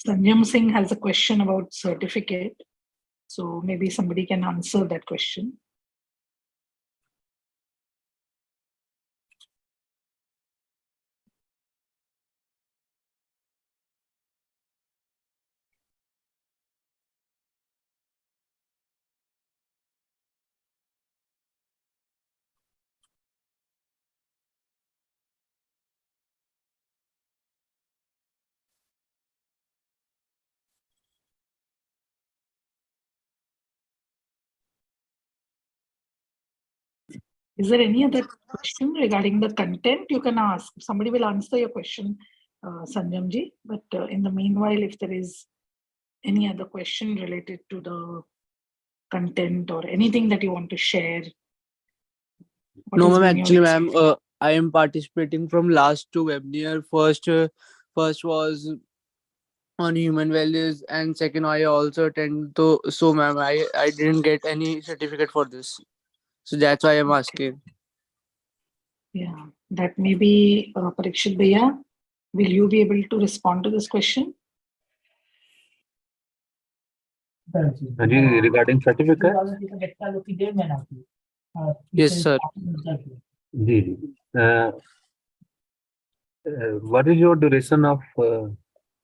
Sanjam Singh has a question about certificate. So maybe somebody can answer that question. Is there any other question regarding the content you can ask? Somebody will answer your question, Sanjamji. But in the meanwhile, if there is any other question related to the content or anything that you want to share. No, ma'am. Actually, ma'am, I am participating from last two webinar. First was on human values, and second I also attend. So, ma'am, I didn't get any certificate for this. So that's why I'm asking. Yeah, that may be Parikshit Bhaiya. Will you be able to respond to this question? Regarding certificate? Yes, sir. What is your duration of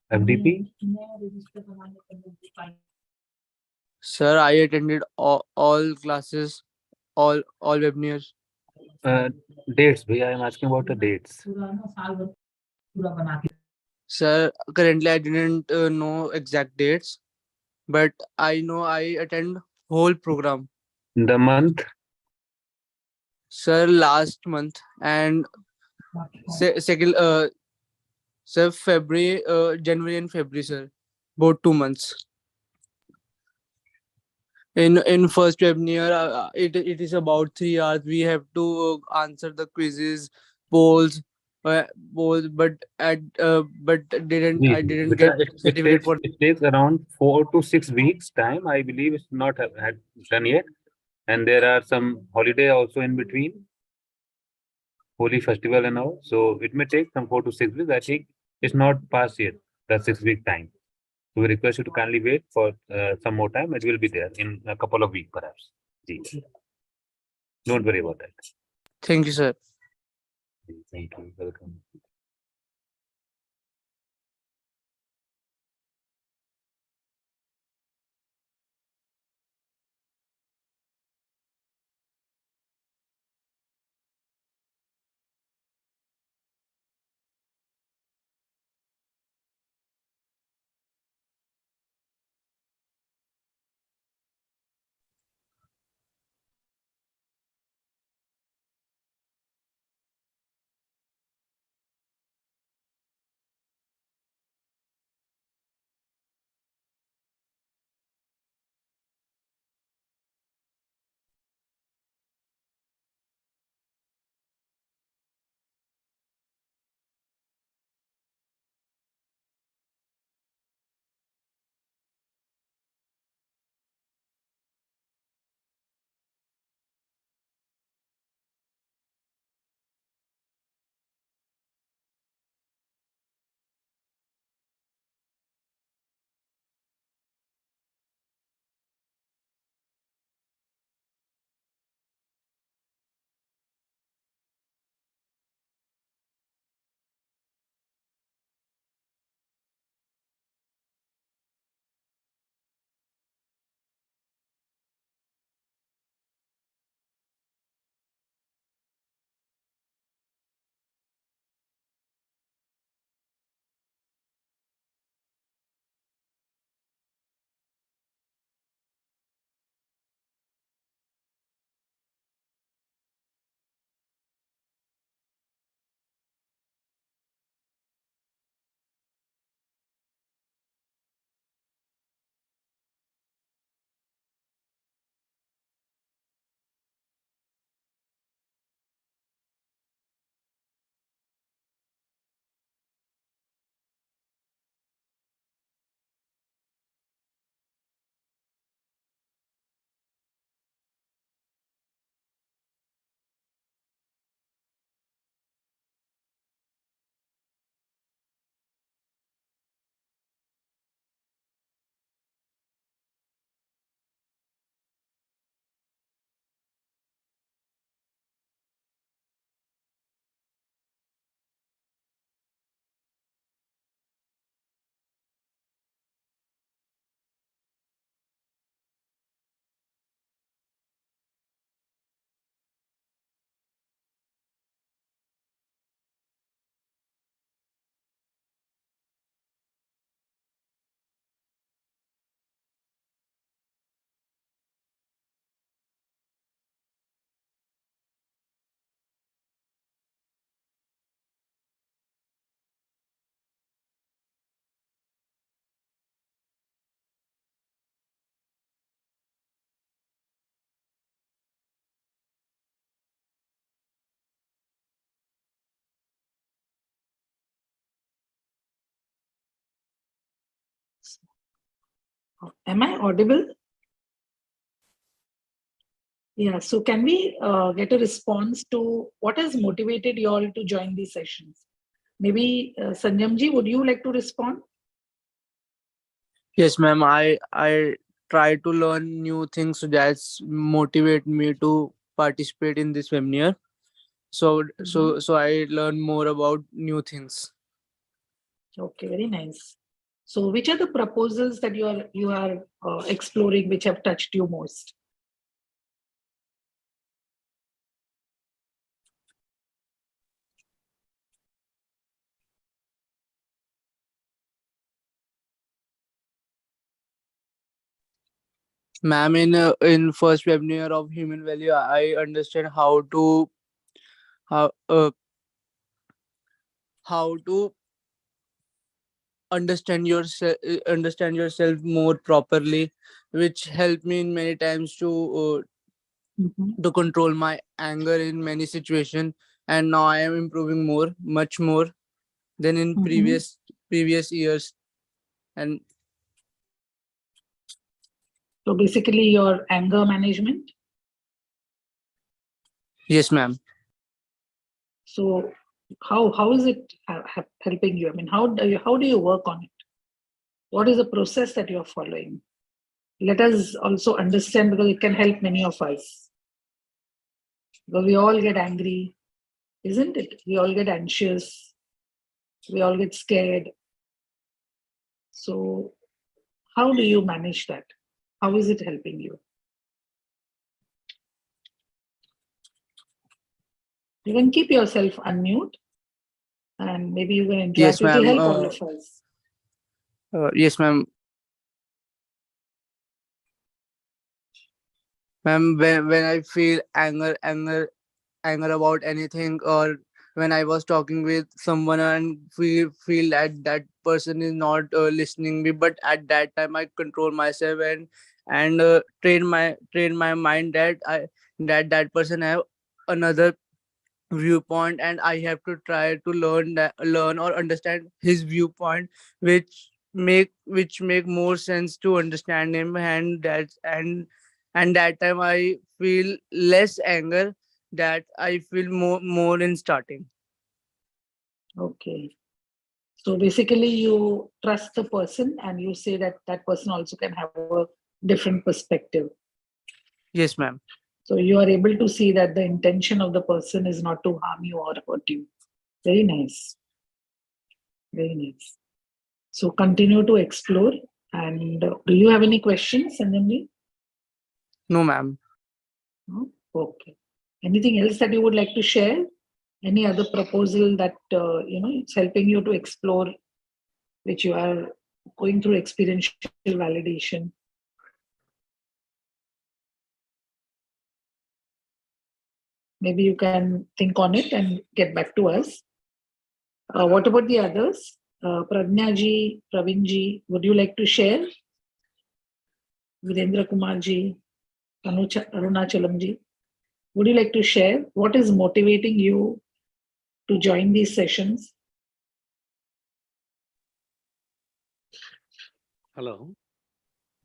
FDP? Sir, I attended all classes, all webinars. Dates, I am asking about the dates. Sir, currently I didn't know exact dates, but I know I attend whole program. The month? Sir, last month and second, sir, February, January and February, sir, both 2 months. In first webinar, it is about 3 hours. We have to answer the quizzes, polls, but I didn't get certificate for. It takes around 4 to 6 weeks time. I believe it's not had done yet, and there are some holiday also in between, holy festival and all. So it may take some 4 to 6 weeks. I think it's not past yet the 6 week time. So we request you to kindly wait for some more time. It will be there in a couple of weeks, perhaps. Don't worry about that. Thank you, sir. Thank you. Welcome. Am I audible? Yeah, so can we get a response to what has motivated you all to join these sessions? Maybe Sanjamji, would you like to respond? Yes, ma'am. I try to learn new things, so that's motivate me to participate in this webinar. So I learn more about new things. Okay, very nice. So which are the proposals that you are exploring which have touched you most? Ma'am, in first webinar of human value, I understand how how to understand yourself more properly, which helped me in many times Mhm. to control my anger in many situations. And now I am improving much more than in Mhm. previous years. And So basically your anger management. yes, ma'am. So how is it helping you? I mean, how do you work on it? What is the process that you're following? Let us also understand, because it can help many of us. Because we all get angry, isn't it? We all get anxious. We all get scared. So how do you manage that? How is it helping you? You can keep yourself unmute and maybe you can interact. Yes, It will ma'am. help all of us. Yes, ma'am. Ma'am, when I feel anger about anything, or when I was talking with someone and feel that that person is not listening me, but at that time I control myself and train my mind that that person have another viewpoint, and I have to try to learn or understand his viewpoint, which make more sense to understand him. And that time I feel less anger, that I feel more in starting. Okay. So basically, you trust the person and you say that that person also can have a different perspective. Yes, ma'am. So you are able to see that the intention of the person is not to harm you or hurt you. Very nice. Very nice. So continue to explore. And do you have any questions, Sanjamji? No, ma'am. No? Okay. Anything else that you would like to share? Any other proposal that it's helping you to explore, which you are going through experiential validation? Maybe you can think on it and get back to us. What about the others? Pragnaji, Pravinji, would you like to share? Virendra Kumarji, Arunachalamji, would you like to share what is motivating you to join these sessions? Hello.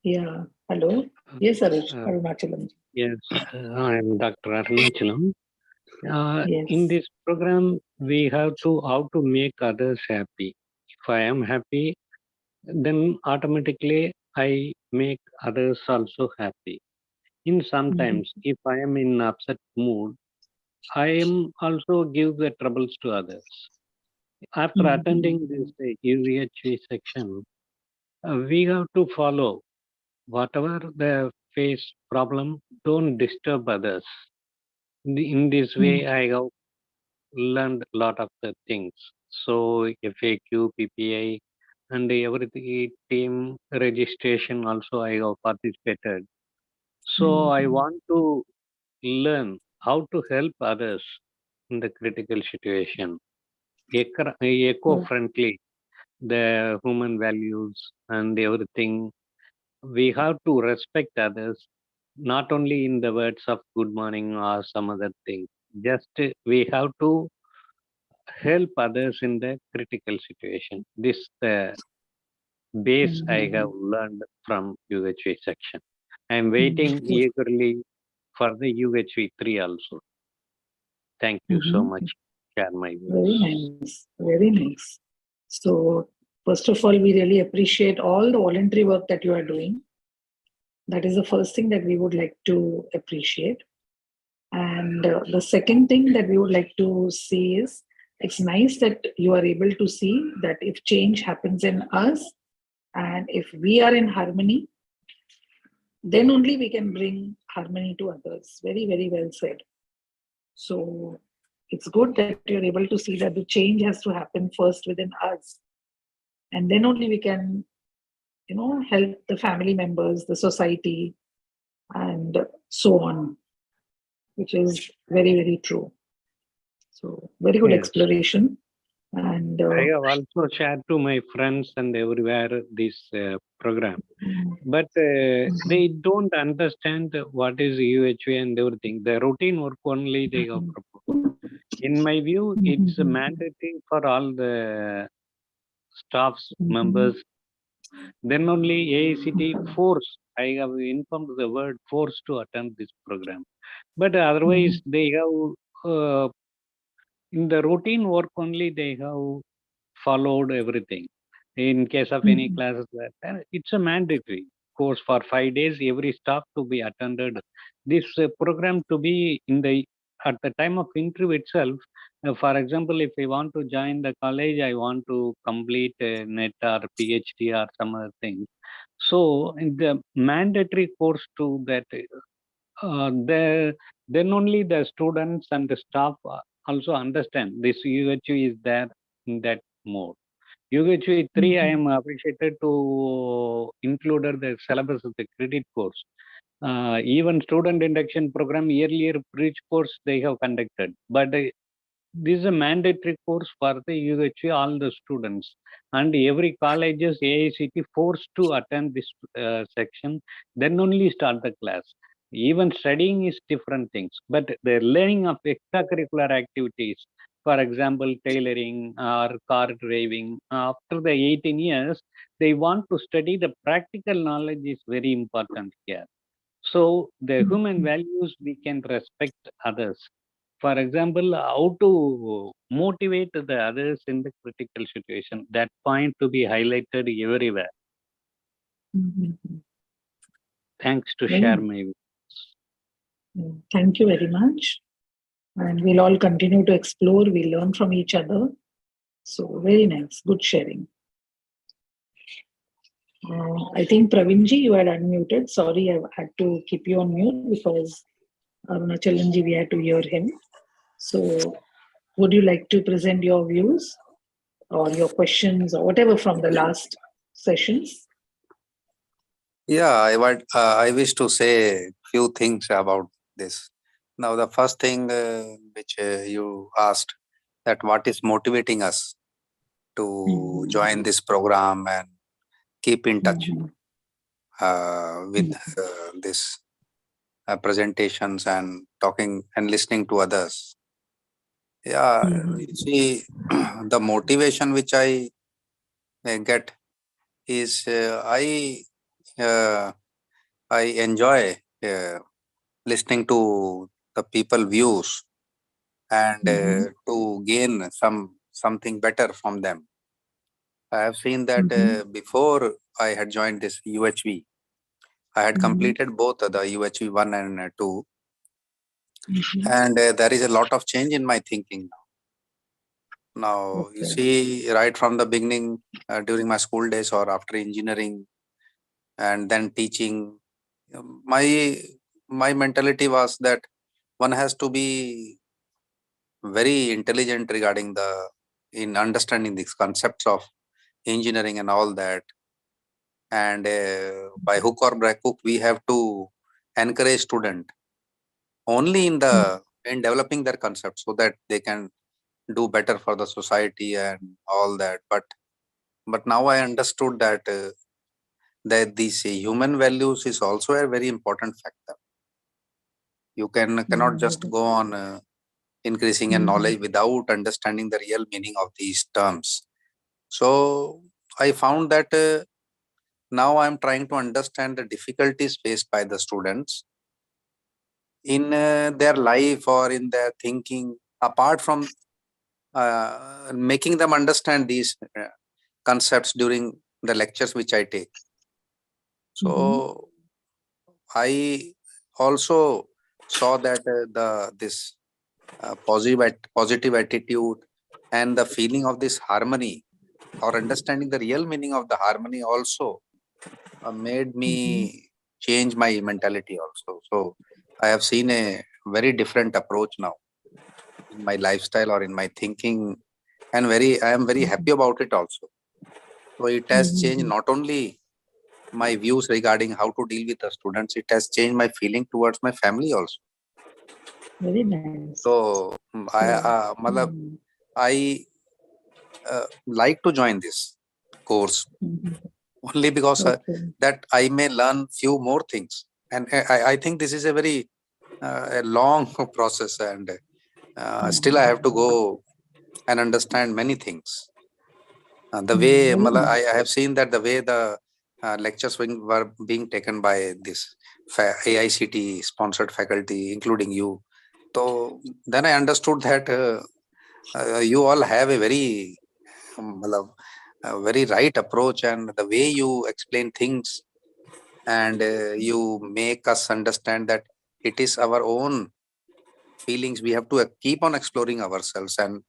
Yeah, hello. Yes, Arunachalamji. Yes, I am Dr. Arunachalam. In Yes. this program, we have to how to make others happy. If I am happy, then automatically I make others also happy. In Mhm. sometimes, if I am in upset mood, I am also give the troubles to others. After attending this UHV section, we have to follow whatever the face problem. Don't disturb others. In this way, I have learned a lot of the things. So FAQ, PPI, and every team registration also I have participated. So I want to learn how to help others in the critical situation. Eco-friendly, the human values and everything. We have to respect others, not only in the words of good morning or some other thing. Just we have to help others in the critical situation. This the base I have learned from UHV section. I am waiting eagerly for the UHV 3 also. Thank you so much. Share my views. Very nice. Very nice. So, first of all, we really appreciate all the voluntary work that you are doing. That is the first thing that we would like to appreciate. And the second thing that we would like to see is it's nice that you are able to see that if change happens in us and if we are in harmony, then only we can bring harmony to others. Very, very well said. So it's good that you're able to see that the change has to happen first within us. And then only we can, help the family members, the society, and so on, which is very, very true. So very good exploration. And I have also shared to my friends and everywhere this program, but they don't understand what is UHV and everything. The routine work only they have proposed. In my view, it's mandatory for all the staffs members. Then only AICTE force. I have informed the word force to attend this program, but otherwise they have in the routine work only they have followed everything. In case of any classes, it's a mandatory course for 5 days. Every staff to be attended. This program to be in the at the time of interview itself. For example, if I want to join the college, I want to complete NET or PhD or some other thing. So in the mandatory course to that, then only the students and the staff also understand this UHV is there in that mode. UHV 3, I am appreciated to include the syllabus of the credit course. Even student induction program, earlier bridge course they have conducted, but this is a mandatory course for the UHV, all the students, and every colleges AICTE forced to attend this section, then only start the class. Even studying is different things, but the learning of extracurricular activities, for example, tailoring or car driving, after the 18 years, they want to study the practical knowledge is very important here. So the human values, we can respect others. For example, how to motivate the others in the critical situation, that point to be highlighted everywhere. Thanks to share my views. Thank you very much. And we'll all continue to explore. We learn from each other. So very nice. Good sharing. I think Pravinji, you had unmuted. Sorry, I had to keep you on mute because Arunachalanji, we had to hear him. So would you like to present your views or your questions or whatever from the last sessions? Yeah, I wish to say few things about this. Now, the first thing which you asked, that what is motivating us to join this program and keep in touch with this presentations and talking and listening to others. Yeah, you see, the motivation which I get is I enjoy listening to the people views and to gain something better from them. I have seen that before I had joined this UHV, I had completed both the UHV 1 and 2, and there is a lot of change in my thinking now. Now, you see, right from the beginning, during my school days or after engineering and then teaching, my mentality was that one has to be very intelligent regarding in understanding these concepts of engineering and all that. And by hook or by crook, we have to encourage student only in developing their concepts so that they can do better for the society and all that. But now I understood that that these human values is also a very important factor. You cannot just go on increasing in knowledge without understanding the real meaning of these terms. So I found that now I'm trying to understand the difficulties faced by the students in their life or in their thinking, apart from making them understand these concepts during the lectures which I take. So I also saw that this positive attitude and the feeling of this harmony, or understanding the real meaning of the harmony, also made me change my mentality also. So I have seen a very different approach now in my lifestyle or in my thinking, and I am very happy about it also. So it has changed not only my views regarding how to deal with the students, it has changed my feeling towards my family also. Very nice. So I like to join this course only because that I may learn few more things, and I think this is a very a long process, and still I have to go and understand many things. The way I have seen that the way the lectures were being taken by this AICTE sponsored faculty, including you. So then I understood that you all have a very right approach, and the way you explain things, and you make us understand that it is our own feelings. We have to keep on exploring ourselves, and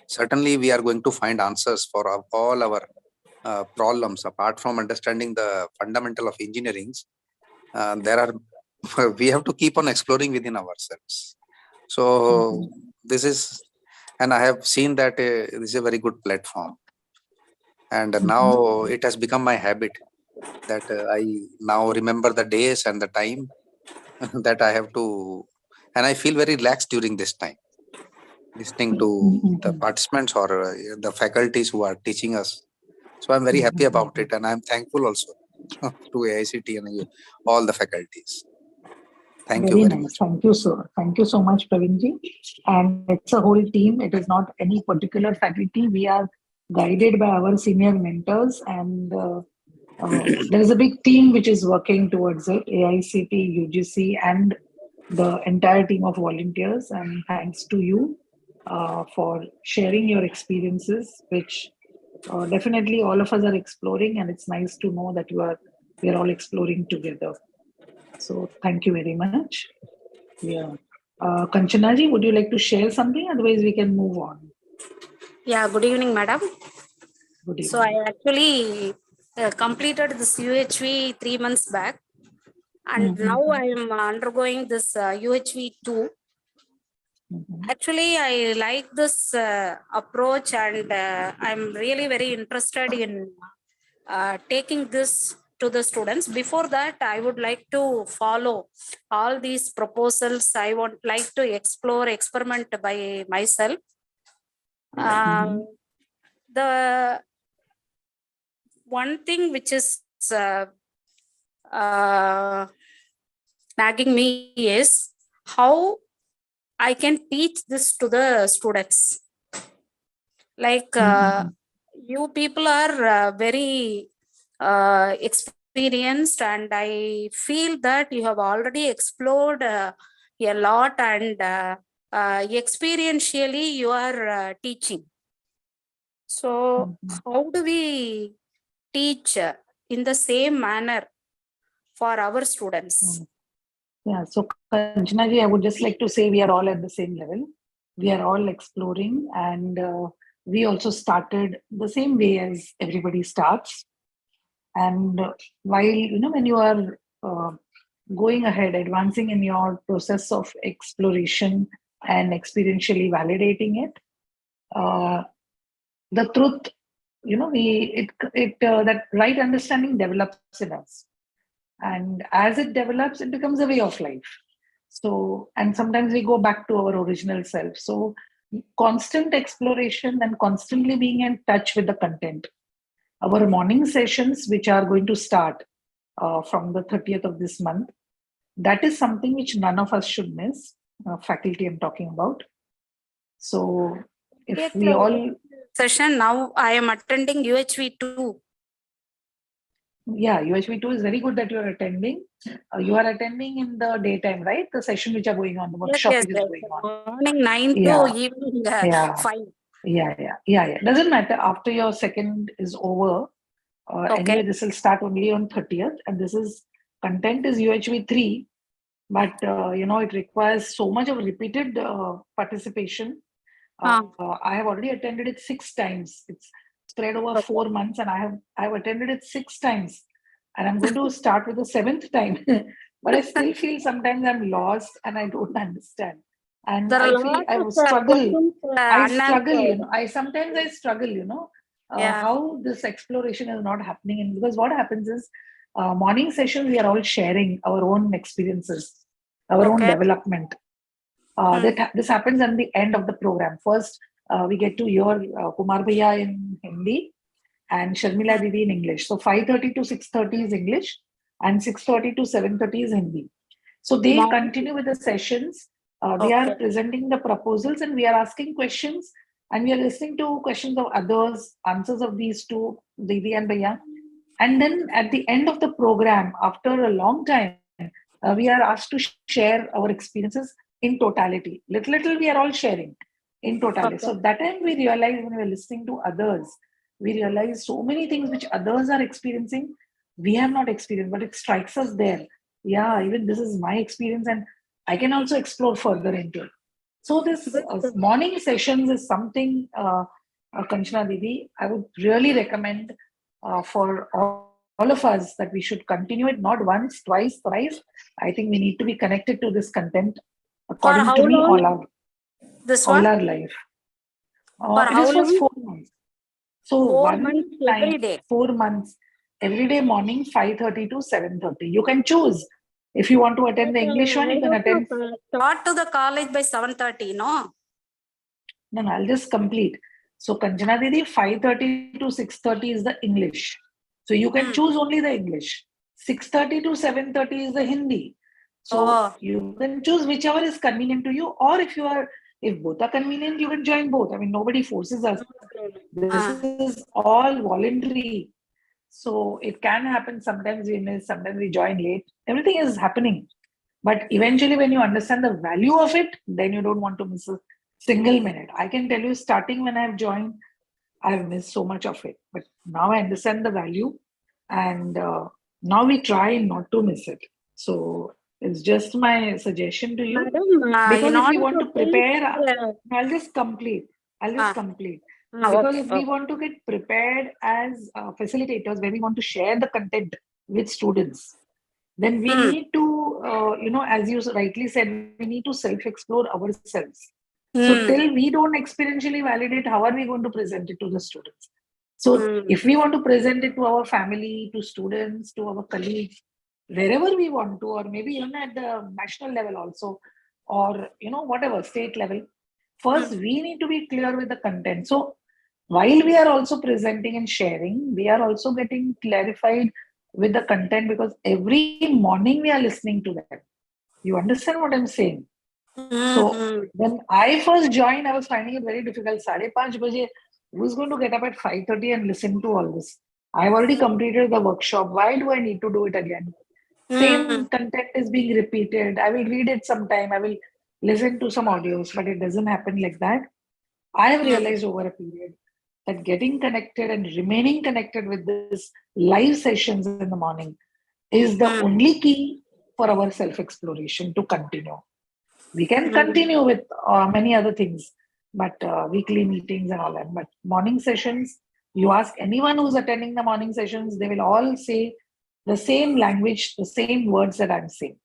certainly we are going to find answers for all our problems. Apart from understanding the fundamental of engineering, there are we have to keep on exploring within ourselves. So this is, and I have seen that this is a very good platform, and now it has become my habit that I now remember the days and the time that I have to, and I feel very relaxed during this time, listening to the participants or the faculties who are teaching us. So I'm very happy about it, and I'm thankful also to AICT and all the faculties. Thank you very much. Thank you so much, Pravinji. And it's a whole team. It is not any particular faculty. We are guided by our senior mentors, and there is a big team which is working towards it. AICT, UGC, and the entire team of volunteers. And thanks to you for sharing your experiences, which definitely all of us are exploring, and it's nice to know that we are all exploring together. So thank you very much. Yeah. Kanchanaji, would you like to share something? Otherwise, we can move on. Yeah, good evening, madam. Good evening. So I actually completed this UHV 3 months back, and now I am undergoing this UHV 2. Actually, I like this approach, and I'm really very interested in taking this to the students. Before that, I would like to follow all these proposals. I would like to experiment by myself. The one thing which is nagging me is how I can teach this to the students. Like you people are very experienced, and I feel that you have already explored a lot, and experientially you are teaching. So how do we teach in the same manner for our students? Yeah, so Kanchanaji, I would just like to say we are all at the same level. We are all exploring, and we also started the same way as everybody starts. And while, when you are going ahead, advancing in your process of exploration and experientially validating it, the truth, that right understanding develops in us. And as it develops, it becomes a way of life. So, and sometimes we go back to our original self. So constant exploration and constantly being in touch with the content. Our morning sessions, which are going to start from the 30th of this month, that is something which none of us should miss. Faculty I'm talking about. So if we all... Session, now I am attending UHV 2. Yeah, UHV 2 is very good that you are attending. You are attending in the daytime, right? The session which are going on, the workshop Yes, which is going on. morning 9 Yeah. to evening Yeah. 5. Yeah. Doesn't matter. After your second is over, anyway, this will start only on 30th, and this is content is UHV 3, but it requires so much of repeated participation. I have already attended it 6 times. It's spread over 4 months, and I've attended it 6 times, and I'm going to start with the 7th time. But I still feel sometimes I'm lost and I don't understand, and There are I a feel lot I of struggle. questions I struggle. unanswered. I sometimes struggle. Yeah. How this exploration is not happening, and because what happens is, morning sessions we are all sharing our own experiences, our own development. This happens at the end of the program. First, we get to hear Kumar Bhaiya in Hindi and Sharmila Didi in English. So 5:30 to 6:30 is English, and 6:30 to 7:30 is Hindi. So they continue with the sessions. They are presenting the proposals, and we are asking questions, and we are listening to questions of others, answers of these two, Didi and Bhaiya. And then at the end of the program, after a long time, we are asked to share our experiences in totality. Little we are all sharing in totality. So that time we realize, when we are listening to others, we realize so many things which others are experiencing, we have not experienced, but it strikes us there. Yeah, even this is my experience, and I can also explore further into it. So this morning sessions is something, Kanchana Didi, I would really recommend for all of us, that we should continue it, not once, twice, thrice. I think we need to be connected to this content, according how to me, long? all our life. For It how is just long? 4 months. So 4 months every day. 4 months, every day morning, 5:30 to 7:30. You can choose. If you want to attend the English one, you can attend. Start to the college by 7:30, no? No, I'll just complete. So Kanchana Didi, 5:30 to 6:30 is the English. So you can choose only the English. 6:30 to 7:30 is the Hindi. So you can choose whichever is convenient to you, or if both are convenient, you can join both. I mean, nobody forces us. This is all voluntary. So it can happen. Sometimes we miss, sometimes we join late. Everything is happening. But eventually, when you understand the value of it, then you don't want to miss a single minute. I can tell you, starting when I've joined, I've missed so much of it. But now I understand the value, and now we try not to miss it. So it's just my suggestion to you. Because if we want to prepare, I'll just complete. Because if we want to get prepared as facilitators, where we want to share the content with students, then we need to, as you rightly said, we need to self-explore ourselves. So till we don't experientially validate, how are we going to present it to the students? So if we want to present it to our family, to students, to our colleagues, wherever we want to, or maybe even at the national level also, or whatever, state level, first we need to be clear with the content. So while we are also presenting and sharing, we are also getting clarified with the content, because every morning we are listening to that. You understand what I'm saying? So when I first joined, I was finding it very difficult. 5:30 baje, who's going to get up at 5:30 and listen to all this? I've already completed the workshop. Why do I need to do it again? Same content is being repeated. I will read it sometime. I will listen to some audios, but it doesn't happen like that. I have realized over a period that getting connected and remaining connected with this live sessions in the morning is the only key for our self-exploration to continue. We can continue with many other things, but weekly meetings and all that. But morning sessions, you ask anyone who's attending the morning sessions, they will all say the same language, the same words that I'm saying.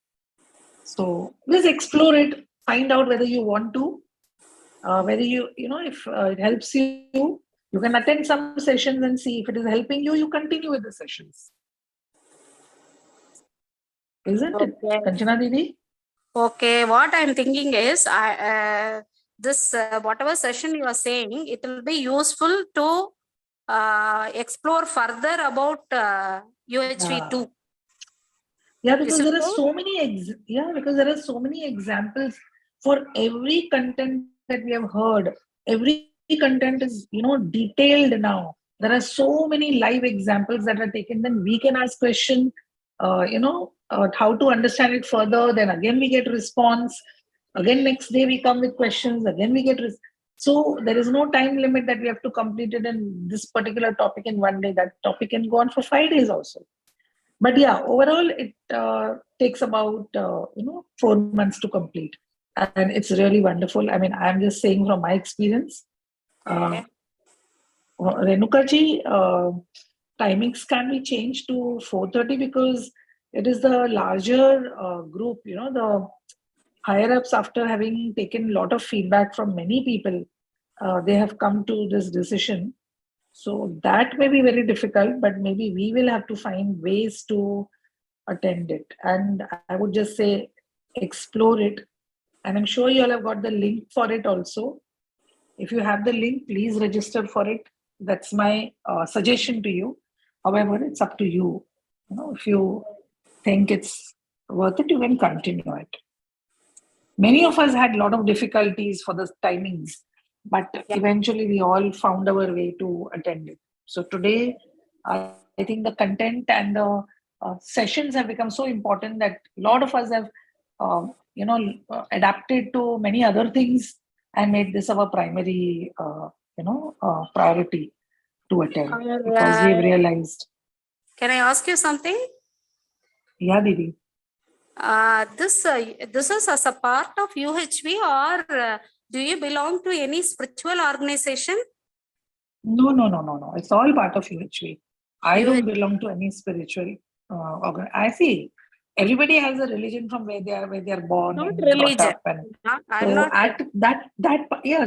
So just explore it, find out whether you want to, whether if it helps you, you can attend some sessions and see if it is helping you, you continue with the sessions. Isn't it, Kanchana Didi? Okay, what I'm thinking is, this whatever session you are saying, it will be useful to explore further about UHV 2. Yeah, because there are so many examples for every content that we have heard. Every content is detailed now, there are so many live examples that are taken. Then we can ask question, how to understand it further. Then again we get response. Again next day we come with questions. Again we get so there is no time limit that we have to complete it in this particular topic in one day. That topic can go on for 5 days also. But yeah, overall it takes about 4 months to complete, and it's really wonderful. I mean, I'm just saying from my experience. Renukaji, timings can be changed to 4:30 because it is the larger group, the higher ups, after having taken a lot of feedback from many people, they have come to this decision. So that may be very difficult, but maybe we will have to find ways to attend it. And I would just say, explore it. And I'm sure you all have got the link for it also. If you have the link, please register for it. That's my suggestion to you. However, it's up to you. If you think it's worth it, you can continue it. Many of us had a lot of difficulties for the timings, but eventually we all found our way to attend it. So today, I think the content and the sessions have become so important that a lot of us have, adapted to many other things and made this our primary, priority to attend, because we've realized. Can I ask you something? Yeah, Didi. This is as a part of UHV, or do you belong to any spiritual organization? No. It's all part of UHV. I don't belong to any spiritual organ. I see. Everybody has a religion from where they are born. Not and religion. brought up, and I'm so not. at that,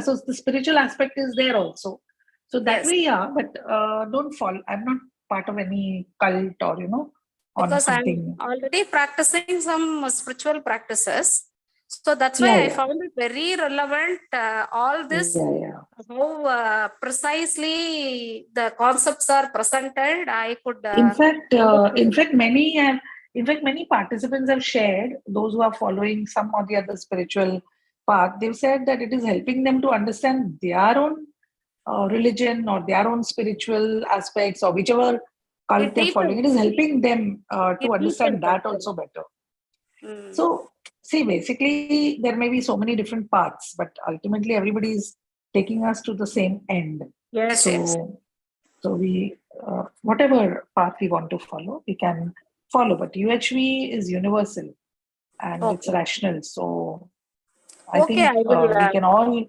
so the spiritual aspect is there also. So that way, but don't fall. I'm not part of any cult or Because something. I'm already practicing some spiritual practices. So that's why I found it very relevant. All this, how precisely the concepts are presented, I could. In fact, many participants have shared, those who are following some or the other spiritual path, they've said that it is helping them to understand their own religion or their own spiritual aspects, or whichever cult they're following. It is helping them to understand that also better. So, see, basically, there may be so many different paths, but ultimately everybody is taking us to the same end. So we, whatever path we want to follow, we can follow. But UHV is universal and it's rational. So I think we can all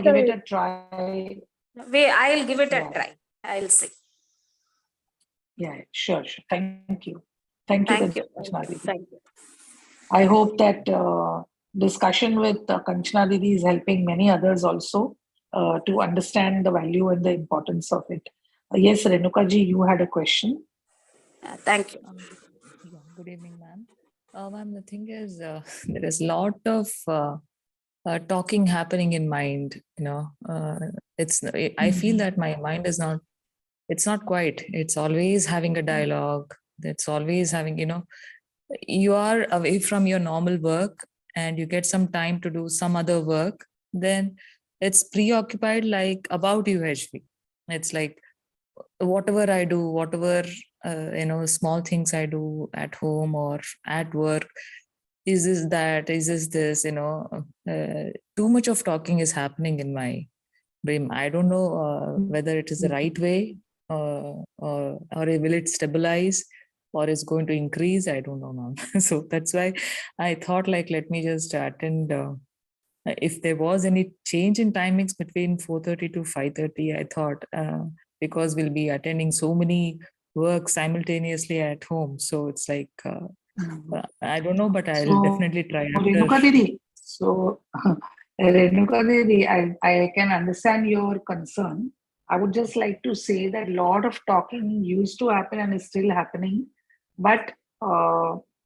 give it a try. I'll give it a try. I'll see. Yeah, sure. Thank you. Thank you. Thank you. I hope that discussion with Kanchana Didi is helping many others also to understand the value and the importance of it. Yes, Renuka ji, you had a question. Thank you. Good evening, ma'am. Ma'am, the thing is, there is a lot of talking happening in mind. I feel that my mind is not. It's not quiet. It's always having a dialogue. It's always having, you are away from your normal work and you get some time to do some other work. Then it's preoccupied like about UHV. It's like whatever I do, whatever, small things I do at home or at work, is this, too much of talking is happening in my brain. I don't know whether it is the right way or will it stabilize or is going to increase. I don't know, ma'am. So that's why I thought like, let me just attend. If there was any change in timings between 4:30 to 5:30, I thought because we'll be attending so many work simultaneously at home. So it's like, I don't know, but I'll definitely try. Renuka Didi, Renuka Didi, I can understand your concern. I would just like to say that a lot of talking used to happen and is still happening. But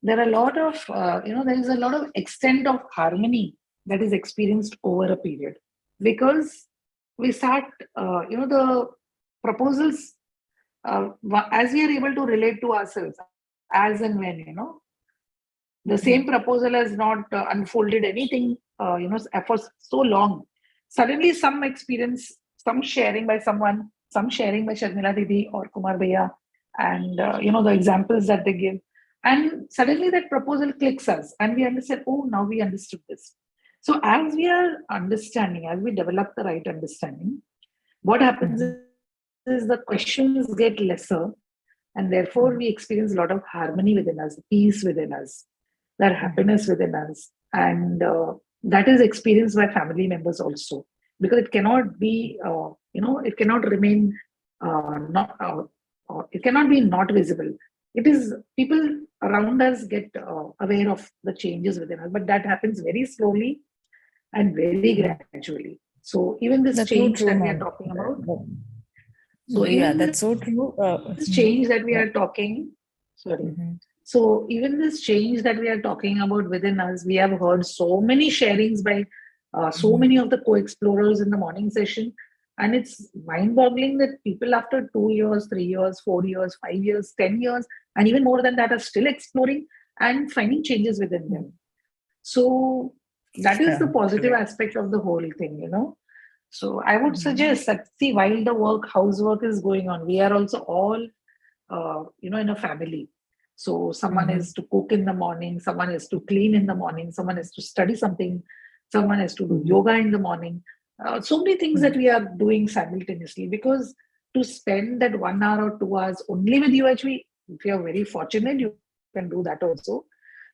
there are a lot of, there is a lot of extent of harmony that is experienced over a period. Because we start, the proposals, as we are able to relate to ourselves, as and when, the same proposal has not unfolded anything, for so long. Suddenly some experience, some sharing by someone some sharing by Sharmila Didi or Kumar Bhaiya, and the examples that they give. And suddenly that proposal clicks us and we understand, oh, now we understood this. So as we are understanding, as we develop the right understanding, what happens is the questions get lesser, and therefore we experience a lot of harmony within us, peace within us, that happiness within us. And that is experienced by family members also, because it cannot be, it cannot remain it cannot be not visible. It is people around us get aware of the changes within us, but that happens very slowly and very gradually. So even this That's so change true, that we are ma'am. talking about. So yeah, that's so true. This change that we are talking, sorry. So even this change that we are talking about within us, we have heard so many sharings by so many of the co-explorers in the morning session. And it's mind-boggling that people after 2 years, 3 years, 4 years, 5 years, 10 years, and even more than that are still exploring and finding changes within them. So that is the positive aspect of the whole thing, So I would suggest that, see, while the housework is going on, we are also all, in a family. So someone is to cook in the morning, someone is to clean in the morning, someone is to study something, someone has to do yoga in the morning. So many things that we are doing simultaneously, because to spend that 1 hour or 2 hours only with UHV, if you are very fortunate, you can do that also.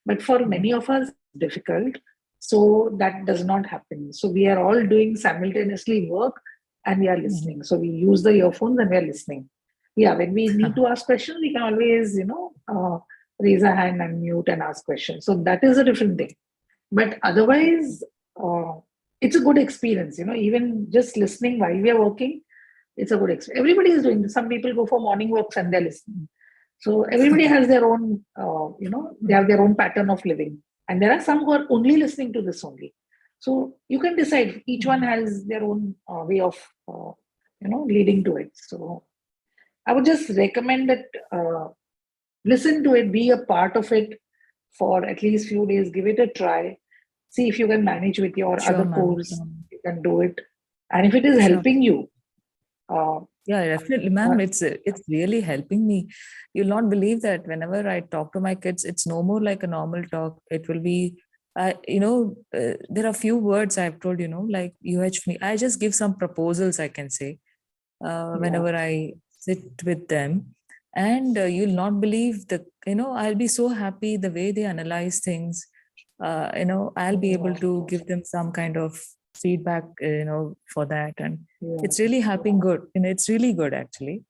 But for many of us, difficult. So that does not happen. So we are all doing simultaneously work and we are listening. So we use the earphones and we are listening. Yeah, when we need to ask questions, we can always, raise a hand and mute and ask questions. So that is a different thing. But otherwise, it's a good experience, even just listening while we are working, it's a good experience. Everybody is doing this. Some people go for morning walks and they're listening. So everybody has their own, they have their own pattern of living. And there are some who are only listening to this only. So you can decide. Each one has their own way of, leading to it. So I would just recommend that listen to it, be a part of it for at least few days. Give it a try. See if you can manage with your other course. You can do it. And if it is helping you, yeah, definitely, ma'am. It's really helping me. You'll not believe that whenever I talk to my kids, it's no more like a normal talk. It will be, there are few words I've told, like UHV. I just give some proposals, I can say, whenever I sit with them. And you'll not believe I'll be so happy the way they analyze things. I'll be able to give them some kind of feedback, for that. And it's really happening good. It's really good actually,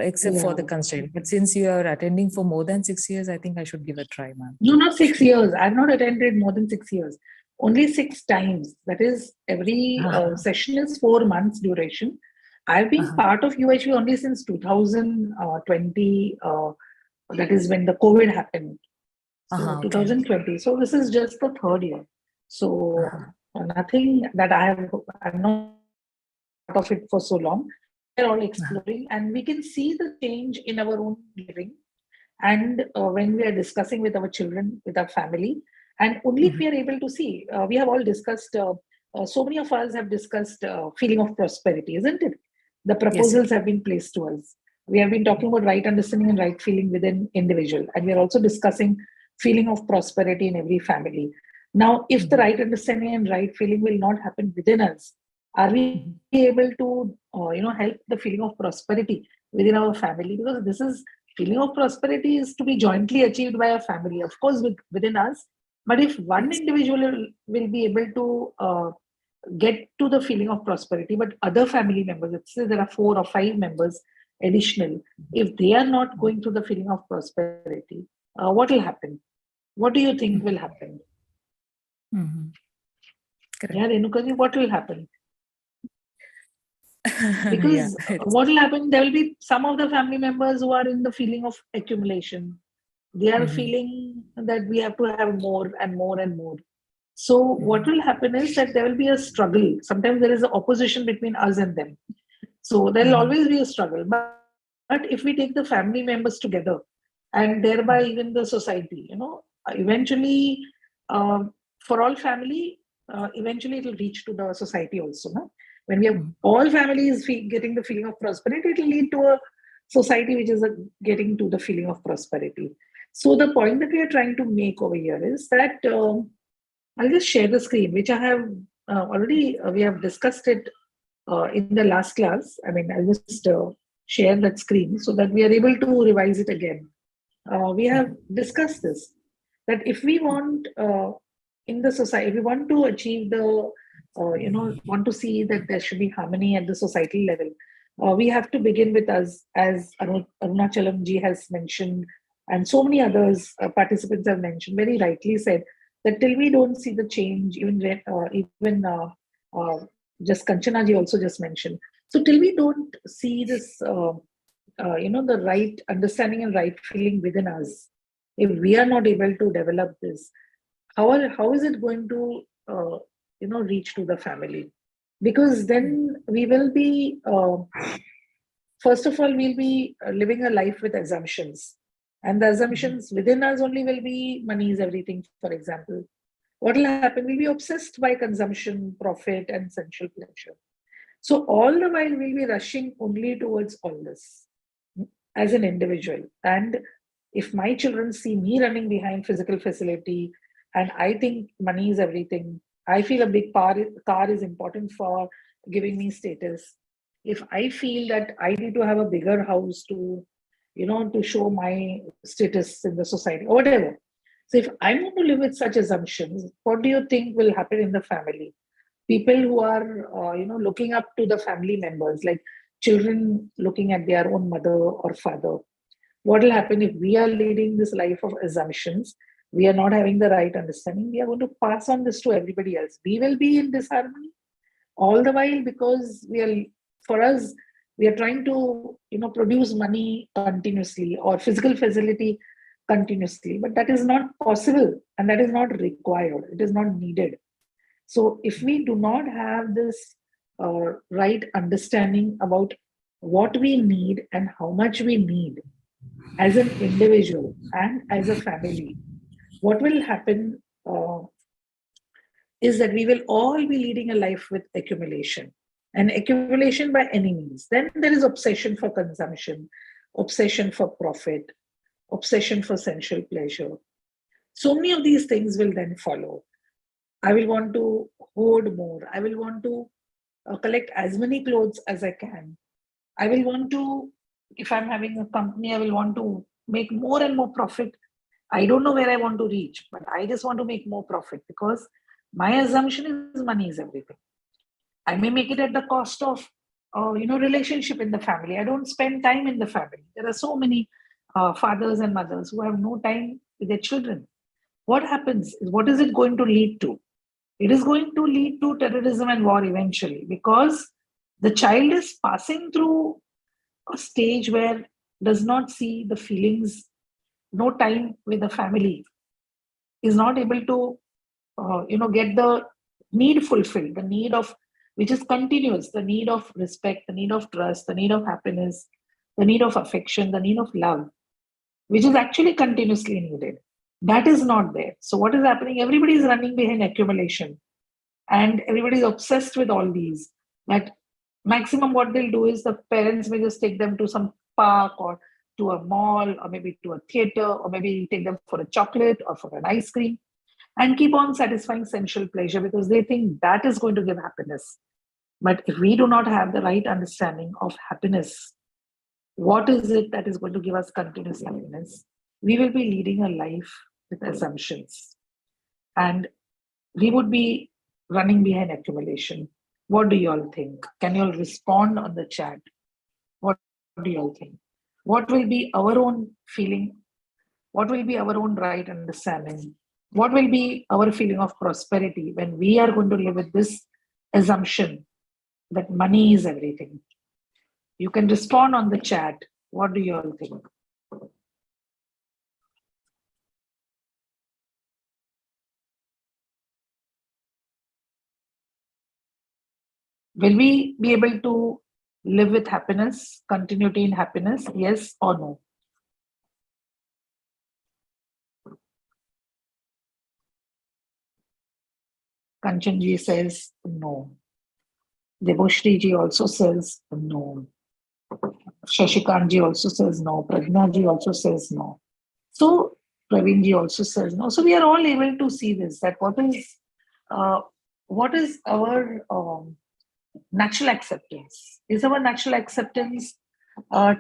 except for the constraint. But since you are attending for more than 6 years, I think I should give a try, ma'am. No, not 6 years. I've not attended more than 6 years. Only 6 times. That is, every session is 4 months duration. I've been part of UHV only since 2020. That is when the COVID happened. So 2020. So this is just the 3rd year. So nothing that I'm not part of it for so long. We're all exploring and we can see the change in our own living. And when we are discussing with our children, with our family, and only if we are able to see, we have all discussed, so many of us have discussed feeling of prosperity, isn't it? The proposals have been placed to us. We have been talking about right understanding and right feeling within individual. And we are also discussing feeling of prosperity in every family. Now, if the right understanding and right feeling will not happen within us, are we able to, help the feeling of prosperity within our family? Because this is, feeling of prosperity is to be jointly achieved by a family, of course, within us. But if one individual will be able to get to the feeling of prosperity, but other family members, let's say there are 4 or 5 members additional, if they are not going through the feeling of prosperity, what will happen? What do you think will happen? Yeah, Renukaji, what will happen? Because what will happen, there will be some of the family members who are in the feeling of accumulation. They are feeling that we have to have more and more and more. So what will happen is that there will be a struggle. Sometimes there is an opposition between us and them. So there will always be a struggle. But if we take the family members together and thereby even the society, eventually for all family, eventually it will reach to the society also. No? When we have all families getting the feeling of prosperity, it will lead to a society which is getting to the feeling of prosperity. So the point that we are trying to make over here is that I'll just share the screen, which I have already, we have discussed it in the last class. I mean, I'll just share that screen so that we are able to revise it again. We have discussed this, that if we want in the society, if we want to achieve the, want to see that there should be harmony at the societal level, we have to begin with us, as Arunachalam ji has mentioned, and so many others participants have mentioned, very rightly said, that till we don't see the change, even just Kanchana ji also just mentioned. So till we don't see this, the right understanding and right feeling within us, if we are not able to develop this, how is it going to, reach to the family? Because then we will be, first of all, we'll be living a life with assumptions. And the assumptions within us only will be money is everything, for example. What will happen? We'll be obsessed by consumption, profit, and sensual pleasure. So all the while we'll be rushing only towards all this as an individual. And if my children see me running behind physical facility and I think money is everything, I feel a big car is important for giving me status. If I feel that I need to have a bigger house to, to show my status in the society or whatever. So if I want to live with such assumptions, what do you think will happen in the family? People who are, looking up to the family members, like children looking at their own mother or father. What will happen if we are leading this life of assumptions? We are not having the right understanding. We are going to pass on this to everybody else. We will be in disharmony all the while, because for us, we are trying to, produce money continuously or physical facility continuously, but that is not possible and that is not required. It is not needed. So if we do not have this right understanding about what we need and how much we need as an individual and as a family, what will happen is that we will all be leading a life with accumulation, and accumulation by any means. Then there is obsession for consumption, obsession for profit, obsession for sensual pleasure. So many of these things will then follow. I will want to hoard more. I will want to collect as many clothes as I can. I will want to, if I'm having a company, I will want to make more and more profit. I don't know where I want to reach, but I just want to make more profit because my assumption is money is everything. I may make it at the cost of, relationship in the family. I don't spend time in the family. There are so many fathers and mothers who have no time with their children. What happens is, what is it going to lead to? It is going to lead to terrorism and war eventually, because the child is passing through a stage where does not see the feelings, no time with the family, is not able to, get the need fulfilled, the need of, which is continuous, the need of respect, the need of trust, the need of happiness, the need of affection, the need of love, which is actually continuously needed. That is not there. So what is happening? Everybody is running behind accumulation and everybody is obsessed with all these. That maximum what they'll do is the parents may just take them to some park or to a mall or maybe to a theater or maybe take them for a chocolate or for an ice cream and keep on satisfying sensual pleasure because they think that is going to give happiness. But if we do not have the right understanding of happiness, what is it that is going to give us continuous happiness? We will be leading a life with assumptions and we would be running behind accumulation. What do you all think? Can you all respond on the chat? What do you all think? What will be our own feeling? What will be our own right understanding? What will be our feeling of prosperity when we are going to live with this assumption that money is everything? You can respond on the chat. What do you all think? Will we be able to live with happiness, continuity in happiness? Yes or no? Kanchanji says no. Deboshri ji also says no. Shashikant ji also says no. Pragna ji also says no. So Praveen ji also says no. So we are all able to see this, that what is our natural acceptance? Is our natural acceptance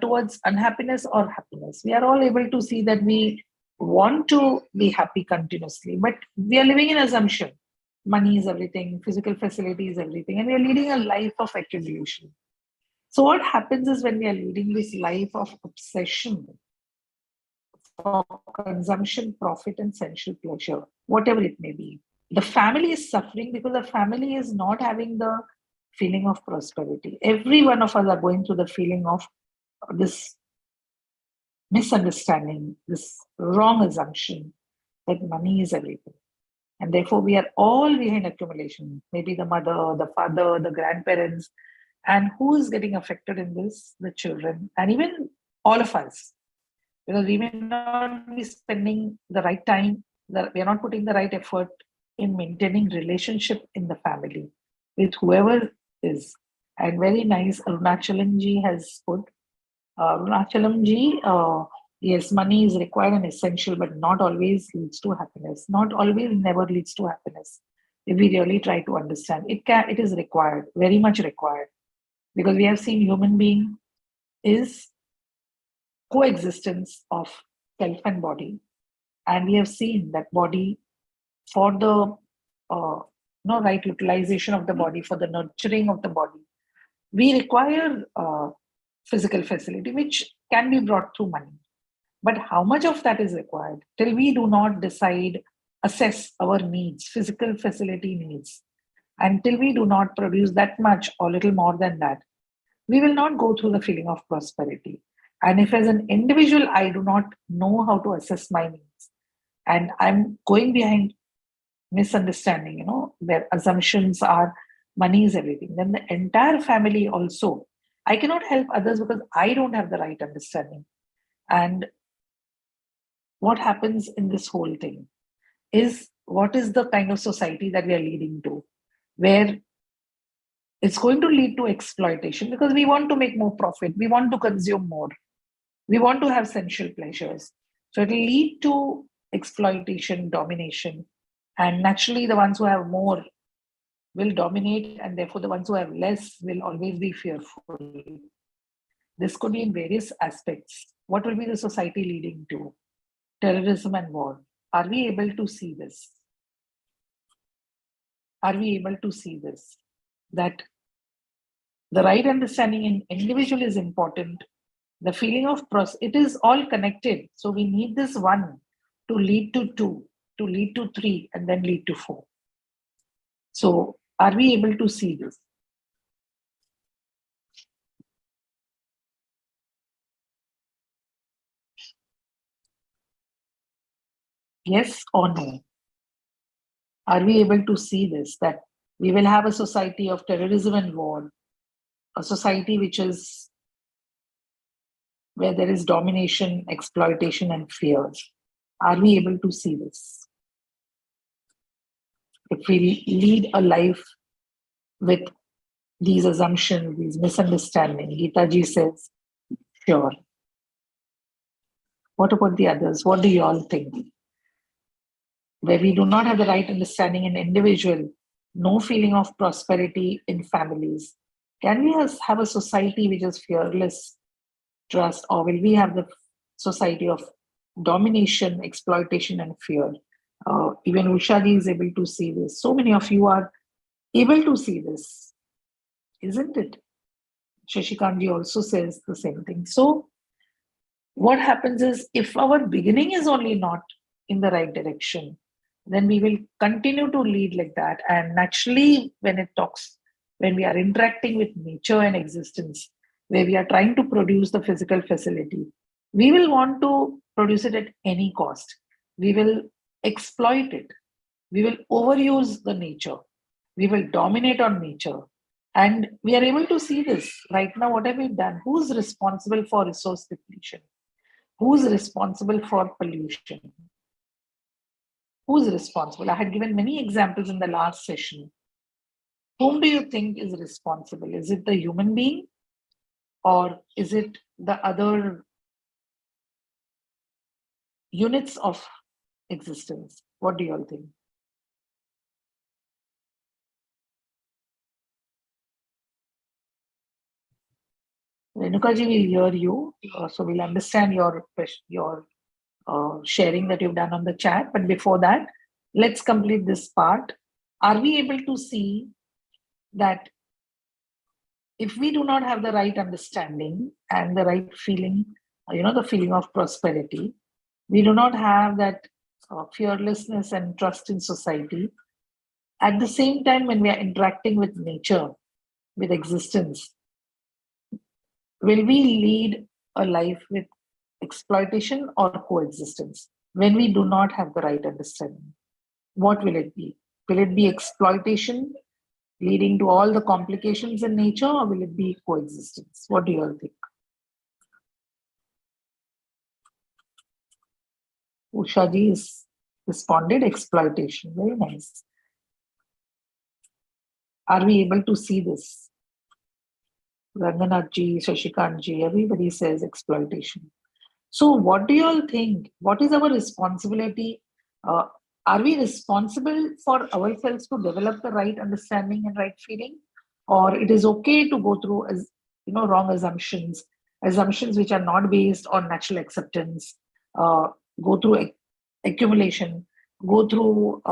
towards unhappiness or happiness? We are all able to see that we want to be happy continuously, but we are living in assumption. Money is everything, physical facility is everything, and we are leading a life of accumulation. So what happens is, when we are leading this life of obsession for consumption, profit, and sensual pleasure, whatever it may be, the family is suffering because the family is not having the feeling of prosperity. Every one of us are going through the feeling of this misunderstanding, this wrong assumption that money is everything. And therefore, we are all behind accumulation. Maybe the mother, the father, the grandparents. And who is getting affected in this? The children, and even all of us. Because we may not be spending the right time, we are not putting the right effort in maintaining relationship in the family with whoever is. And very nice, Arunachalam ji has put, Arunachalam ji, yes, money is required and essential, but not always leads to happiness. Not always, never leads to happiness. If we really try to understand, it is required, very much required. Because we have seen human being is coexistence of self and body. And we have seen that body, for the right utilization of the body, for the nurturing of the body, we require physical facility, which can be brought through money. But how much of that is required? Till we do not assess our needs, physical facility needs, until we do not produce that much or little more than that, we will not go through the feeling of prosperity. And if as an individual, I do not know how to assess my needs, and I'm going behind misunderstanding, where assumptions are money is everything, then the entire family also, I cannot help others because I don't have the right understanding. And what happens in this whole thing is, what is the kind of society that we are leading to, where it's going to lead to exploitation, because we want to make more profit, we want to consume more, we want to have sensual pleasures. So it will lead to exploitation, domination, and naturally the ones who have more will dominate, and therefore the ones who have less will always be fearful. This could be in various aspects. What will be the society leading to? Terrorism and war. Are we able to see this? Are we able to see this? That the right understanding in individual is important. The feeling of it is all connected. So we need this one to lead to two, to lead to three, and then lead to four. So are we able to see this? Yes or no? Are we able to see this, that we will have a society of terrorism and war, a society where there is domination, exploitation, and fear? Are we able to see this? If we lead a life with these assumptions, these misunderstandings, Gita ji says, sure. What about the others? What do you all think? Where we do not have the right understanding in individual, no feeling of prosperity in families, can we have a society which is fearless trust, or will we have the society of domination, exploitation, and fear? Even Usha ji is able to see this. So many of you are able to see this, isn't it? Shashikant ji also says the same thing. So what happens is, if our beginning is only not in the right direction, then we will continue to lead like that. And naturally, when we are interacting with nature and existence, where we are trying to produce the physical facility, we will want to produce it at any cost. We will exploit it. We will overuse the nature. We will dominate on nature. And we are able to see this right now. What have we done? Who's responsible for resource depletion? Who's responsible for pollution? Who's responsible? I had given many examples in the last session. whom do you think is responsible? Is it the human being or is it the other units of existence? What do you all think? Renukaji will hear you, so we'll understand your sharing that you've done on the chat. But before that, let's complete this part. Are we able to see that if we do not have the right understanding and the right feeling, the feeling of prosperity, we do not have that fearlessness and trust in society. At the same time, when we are interacting with nature, with existence, will we lead a life with exploitation or coexistence? When we do not have the right understanding, what will it be? Will it be exploitation leading to all the complications in nature, or will it be coexistence? What do you all think? Ushaji is responded exploitation. Very nice. Are we able to see this? Ranganathji, Shashikantji, everybody says exploitation. So what do you all think? What is our responsibility? Are we responsible for ourselves to develop the right understanding and right feeling? Or it is okay to go through wrong assumptions which are not based on natural acceptance, go through accumulation, go through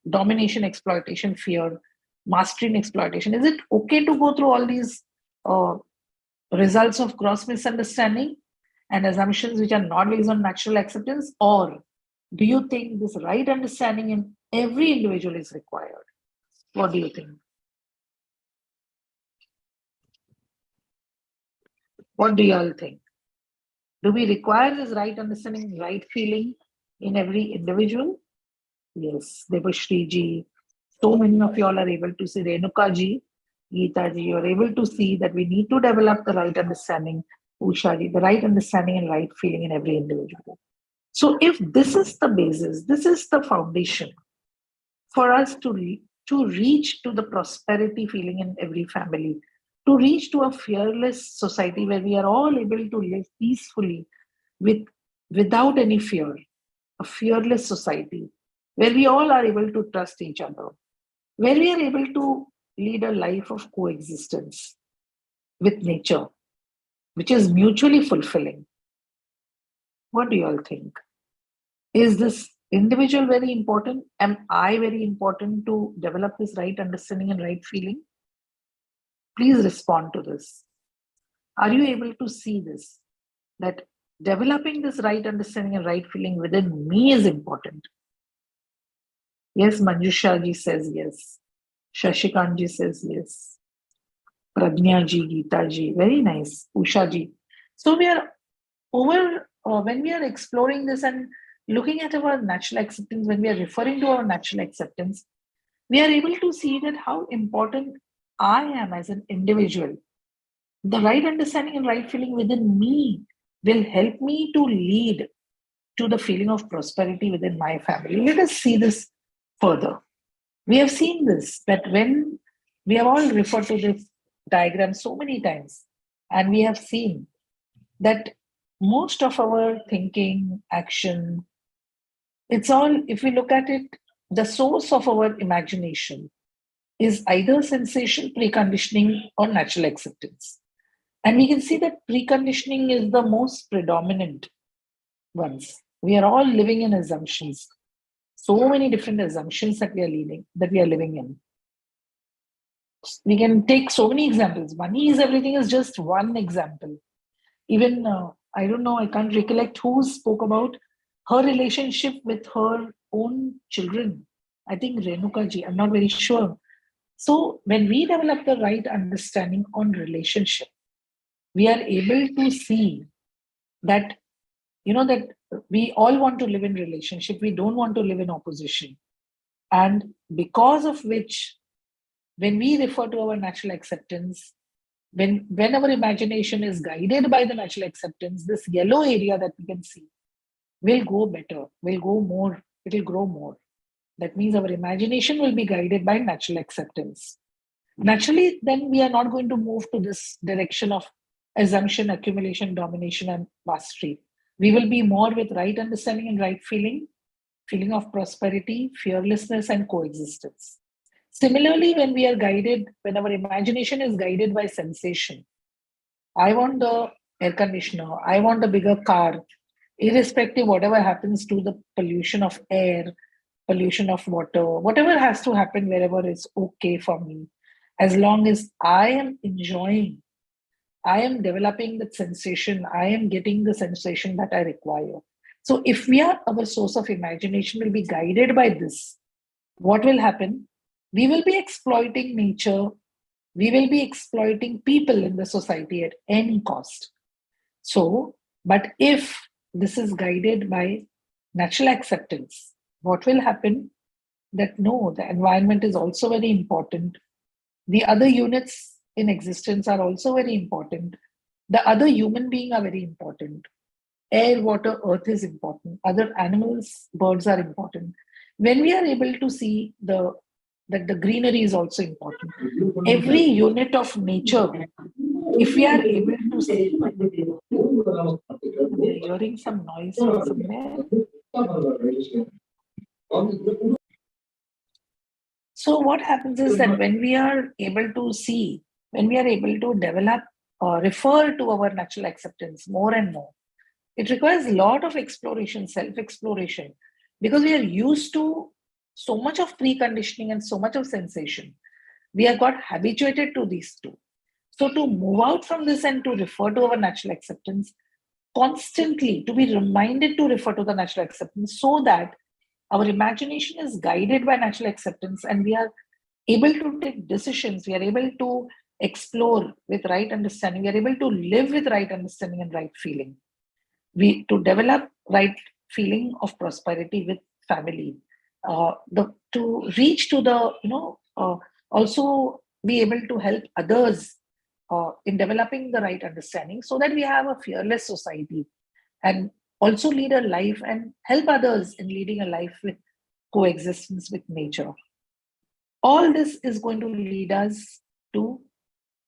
domination, exploitation, fear, mastery and exploitation? Is it okay to go through all these results of gross misunderstanding and assumptions which are not based on natural acceptance? Or do you think this right understanding in every individual is required? What do you think? What do you all think? Do we require this right understanding, right feeling in every individual? Yes, Debashri ji, so many of you all are able to see. Renuka ji, Geeta ji, you are able to see that we need to develop the right understanding. Usha ji, the right understanding and right feeling in every individual. So if this is the basis, this is the foundation for us to reach to the prosperity feeling in every family, to reach to a fearless society where we are all able to live peacefully without any fear, a fearless society where we all are able to trust each other, where we are able to lead a life of coexistence with nature, which is mutually fulfilling. What do you all think? Is this individual very important? Am I very important to develop this right understanding and right feeling? Please respond to this. Are you able to see this? That developing this right understanding and right feeling within me is important. Yes, Manjusha ji says yes. Shashikant ji says yes. Prajna ji, Geeta ji, very nice. Usha ji. So we are when we are exploring this and looking at our natural acceptance, when we are referring to our natural acceptance, we are able to see that how important I am as an individual. The right understanding and right feeling within me will help me to lead to the feeling of prosperity within my family. Let us see this further. We have seen this, that when we have all referred to this diagram so many times, and we have seen that most of our thinking, action, it's all, if we look at it, the source of our imagination is either sensation, preconditioning, or natural acceptance. And we can see that preconditioning is the most predominant ones. We are all living in assumptions. So many different assumptions that we are living in. We can take so many examples. Money is everything is just one example. Even, I don't know, I can't recollect who spoke about her relationship with her own children. I think Renuka ji, I'm not very sure. So when we develop the right understanding on relationship, we are able to see that, that we all want to live in relationship. We don't want to live in opposition. And because of which, when we refer to our natural acceptance, when our imagination is guided by the natural acceptance, this yellow area that we can see will go better, will go more, it will grow more. That means our imagination will be guided by natural acceptance. Naturally, then we are not going to move to this direction of assumption, accumulation, domination, and mastery. We will be more with right understanding and right feeling, feeling of prosperity, fearlessness, and coexistence. Similarly, when we are guided, when our imagination is guided by sensation, I want the air conditioner, I want a bigger car, irrespective whatever happens to the pollution of air, pollution of water, whatever has to happen wherever is okay for me. As long as I am enjoying, I am developing that sensation, I am getting the sensation that I require. So if we are, our source of imagination will be guided by this, what will happen? We will be exploiting nature, we will be exploiting people in the society at any cost. So, but if this is guided by natural acceptance, what will happen? That no, the environment is also very important. The other units in existence are also very important. The other human being are very important. Air, water, earth is important. Other animals, birds are important. When we are able to see that the greenery is also important. Every unit of nature, if we are able to see, we are hearing some noise from somewhere. So what happens is that when we are able to see, when we are able to develop or refer to our natural acceptance more and more, it requires a lot of exploration, self-exploration, because we are used to so much of preconditioning and so much of sensation. We have got habituated to these two. So to move out from this and to refer to our natural acceptance, constantly to be reminded to refer to the natural acceptance so that our imagination is guided by natural acceptance and we are able to take decisions, we are able to explore with right understanding, we are able to live with right understanding and right feeling. We to develop right feeling of prosperity with family, to reach to the also be able to help others in developing the right understanding so that we have a fearless society and also lead a life and help others in leading a life with coexistence with nature. All this is going to lead us to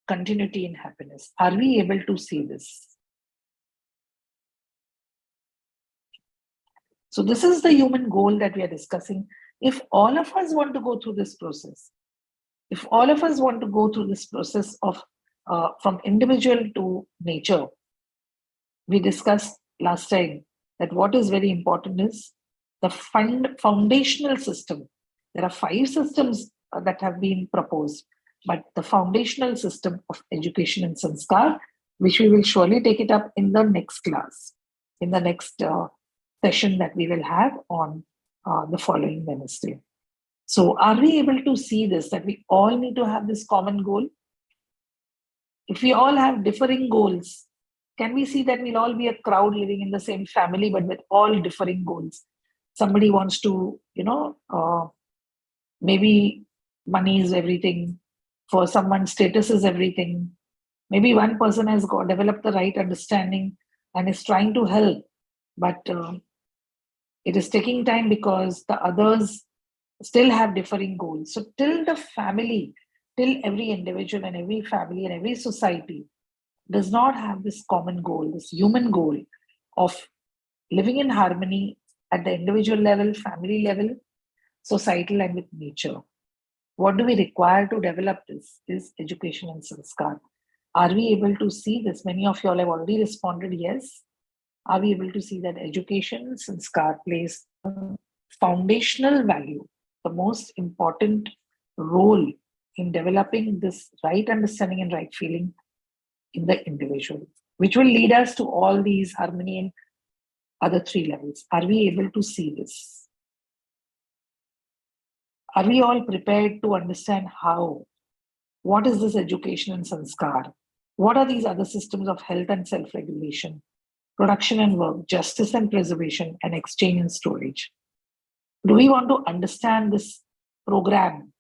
continuity and happiness. Are we able to see this? So this is the human goal that we are discussing. If all of us want to go through this process, if all of us want to go through this process of from individual to nature, we discussed last time that what is very important is the foundational system. There are 5 systems that have been proposed, but the foundational system of education and sanskar, which we will surely take it up in the next class, in the next session that we will have on the following Wednesday. So are we able to see this, that we all need to have this common goal? If we all have differing goals, can we see that we'll all be a crowd living in the same family, but with all differing goals? Somebody wants to, maybe money is everything. For someone, status is everything. Maybe one person has developed the right understanding and is trying to help, but it is taking time because the others still have differing goals. So till the family, till every individual and every family and every society does not have this common goal, this human goal of living in harmony at the individual level, family level, societal, and with nature. What do we require to develop this is education and sanskar. Are we able to see this? Many of you all have already responded yes. Are we able to see that education, sanskar plays a foundational value, the most important role in developing this right understanding and right feeling in the individual, which will lead us to all these harmony and other 3 levels? Are we able to see this? Are we all prepared to understand how? What is this education and sanskar? What are these other systems of health and self-regulation, production and work, justice and preservation, and exchange and storage? Do we want to understand this program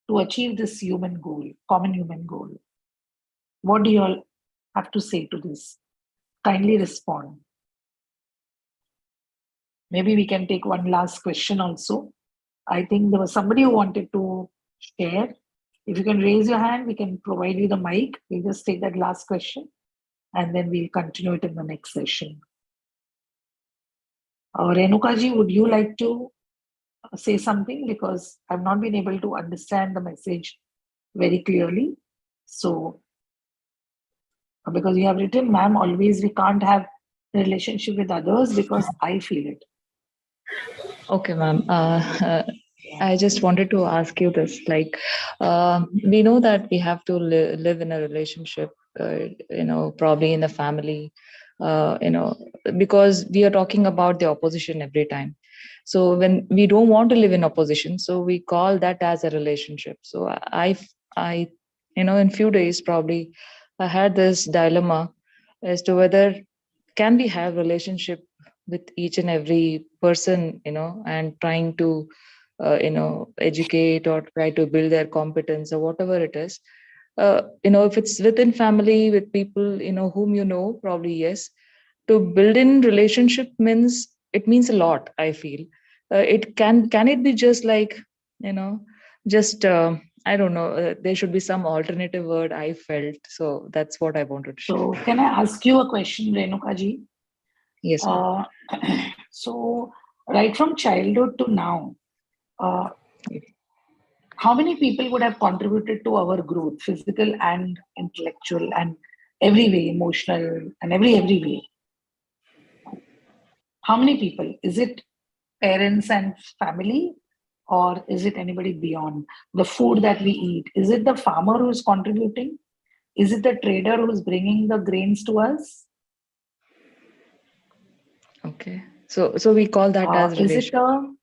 to achieve this human goal, common human goal? What do you all have to say to this? Kindly respond. Maybe we can take one last question also. I think there was somebody who wanted to share. If you can raise your hand, we can provide you the mic. We'll just take that last question and then we'll continue it in the next session. Renuka ji, would you like to say something? Because I've not been able to understand the message very clearly. So, because you have written, ma'am, always we can't have a relationship with others because I feel it. Okay, ma'am. I just wanted to ask you this. Like, we know that we have to live in a relationship, probably in a family, because we are talking about the opposition every time. So when we don't want to live in opposition, so we call that as a relationship. So I in few days probably I had this dilemma as to whether can we have relationship with each and every person, and trying to educate or try to build their competence or whatever it is. If it's within family, with people whom probably yes. To build in relationship means a lot, I feel. It can it be just like just I don't know, there should be some alternative word, I felt. So that's what I wanted to share. So can I ask you a question, Renuka ji? Yes, ma'am. So right from childhood to now, how many people would have contributed to our growth, physical and intellectual and every way, emotional and every way? How many people? Is it parents and family, or is it anybody beyond? The food that we eat, is it the farmer who's contributing? Is it the trader who's bringing the grains to us? Okay. So we call that as relation.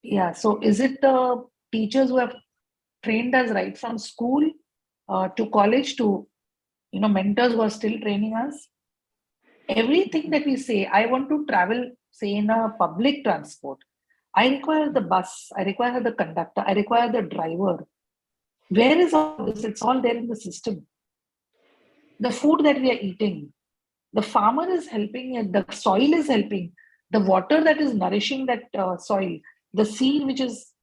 Is it the teachers who have trained us right from school to college to mentors who are still training us? Everything that we say, I want to travel, say, in a public transport, I require the bus, I require the conductor, I require the driver. Where is all this? It's all there in the system. The food that we are eating, the farmer is helping it, the soil is helping, the water that is nourishing that soil, the seed which is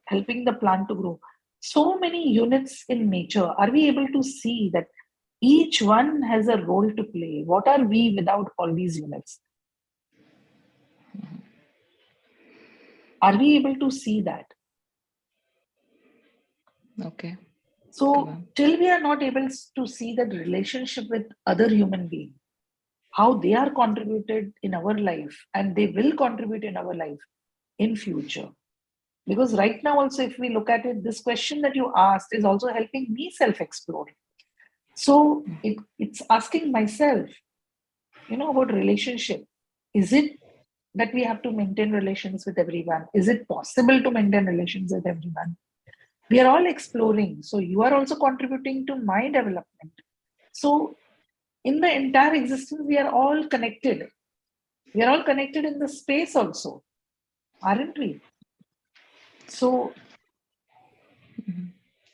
helping the plant to grow. So many units in nature. Are we able to see that each one has a role to play? What are we without all these units? Are we able to see that? Okay. So till we are not able to see that relationship with other human beings, how they are contributed in our life and they will contribute in our life in future. Because right now also, if we look at it, this question that you asked is also helping me self-explore. So it's asking myself, about relationship. Is it that we have to maintain relations with everyone? Is it possible to maintain relations with everyone? We are all exploring. So you are also contributing to my development. So in the entire existence, we are all connected. We are all connected in the space also, aren't we? So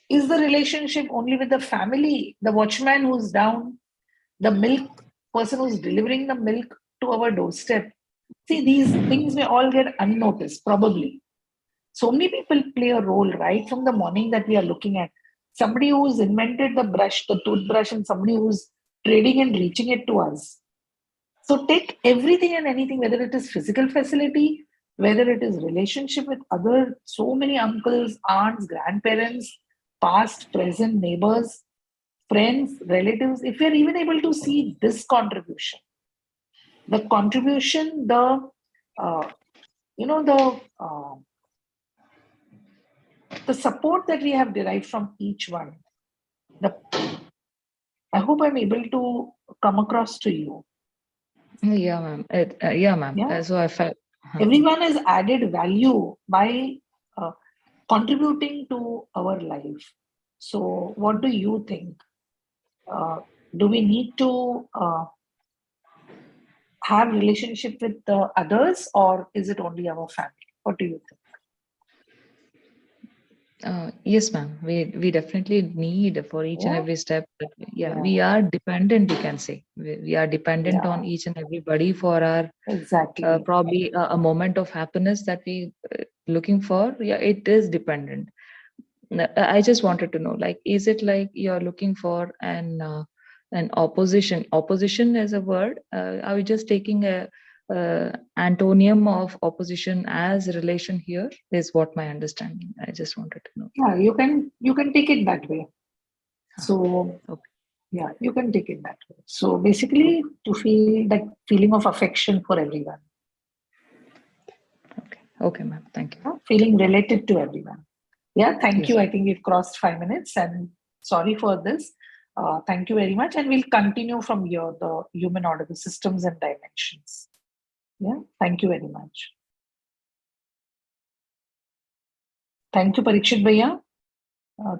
is the relationship only with the family, the watchman who's down, the milk person who's delivering the milk to our doorstep? See, these things may all get unnoticed, probably. So many people play a role right from the morning that we are looking at. Somebody who's invented the brush, the toothbrush, and somebody who's trading and reaching it to us. So take everything and anything, whether it is physical facility, whether it is relationship with other, so many uncles, aunts, grandparents, past, present, neighbors, friends, relatives. If we are even able to see this contribution, the the support that we have derived from each one. I hope I'm able to come across to you. Yeah, ma'am. Yeah, ma'am. Yeah. So I felt Everyone has added value by contributing to our life. So what do you think? Do we need to have relationship with the others, or is it only our family? What do you think? yes, ma'am. We definitely need for each and Yeah. every step. Yeah. We are dependent. We can say we are dependent on each and everybody for our exactly probably a moment of happiness that we looking for. Yeah, it is dependent. I just wanted to know, like, is it like you're looking for an opposition? Opposition as a word? Are we just taking a antonium of opposition as relation here? Is what my understanding. I just wanted to know. Yeah, you can take it that way. So Okay. yeah, you can take it that way. So basically, to feel that feeling of affection for everyone. Okay, ma'am. Thank you. Feeling related to everyone. Yeah, thank Yes, you. I ma'am. think we've crossed 5 minutes, and sorry for this. Thank you very much, and we'll continue from here, the human order, the systems and dimensions. Yeah, thank you very much. Thank you, Parikshit Bhaiya.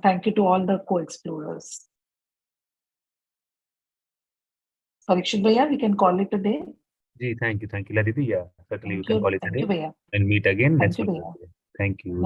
Thank you to all the co-explorers. Parikshit Bhaiya, we can call it a day. Thank you, Laditi. Yeah, certainly Thank we can you. call it a Thank day you, Bhaiya. and meet again Thank next you, week. Bhaiya. Thank you.